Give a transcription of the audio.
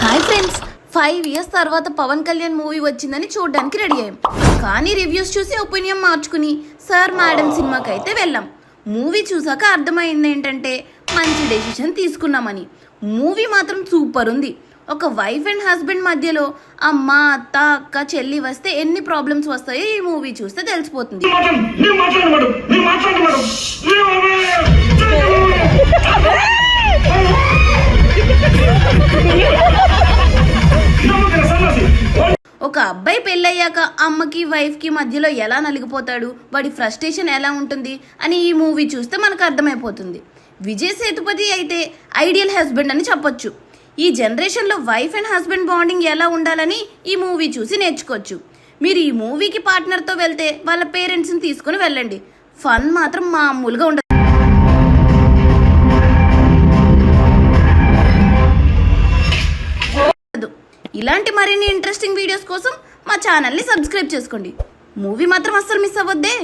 Hi friends, 5 years తర్వాత Pawan Kalyan movie వచ్చిందని చూడడానికి రెడీ అయ్యాం. కానీ రివ్యూస్ చూసి ఒపీనియన్ మార్చుకుని సార్ మేడం సినిమాకి అయితే వెళ్ళాం. మూవీ చూసాక అర్థమైంది ఏంటంటే మంచి డెసిషన్ తీసుకున్నామని. మూవీ మాత్రం సూపర్ ఉంది. ఒక వైఫ్ అండ్ హస్బెండ్ మధ్యలో అమ్మ, అత్త, అక్క, చెల్లి వస్తే ఎన్ని ప్రాబ్లమ్స్ వస్తాయో ఈ మూవీ చూస్తే తెలిసిపోతుంది. ఒక అబ్బాయి పెళ్ళయ్యాక అమ్మకి వైఫ్కి మధ్యలో ఎలా నలిగిపోతాడు, వాడి ఫ్రస్ట్రేషన్ ఎలా ఉంటుంది అని ఈ మూవీ చూస్తే మనకు అర్థమైపోతుంది. విజయ్ సేతుపతి అయితే ఐడియల్ హస్బెండ్ అని చెప్పొచ్చు. ఈ జనరేషన్లో వైఫ్ అండ్ హస్బెండ్ బాండింగ్ ఎలా ఉండాలని ఈ మూవీ చూసి నేర్చుకోవచ్చు. మీరు ఈ మూవీకి పార్ట్నర్తో వెళ్తే వాళ్ళ పేరెంట్స్ని తీసుకుని వెళ్ళండి. ఫన్ మాత్రం మామూలుగా ఉండదు. ఇలాంటి మరిన్ని ఇంట్రెస్టింగ్ వీడియోస్ కోసం మా ఛానల్ని సబ్స్క్రైబ్ చేసుకోండి. మూవీ మాత్రం అస్సలు మిస్ అవ్వద్దే.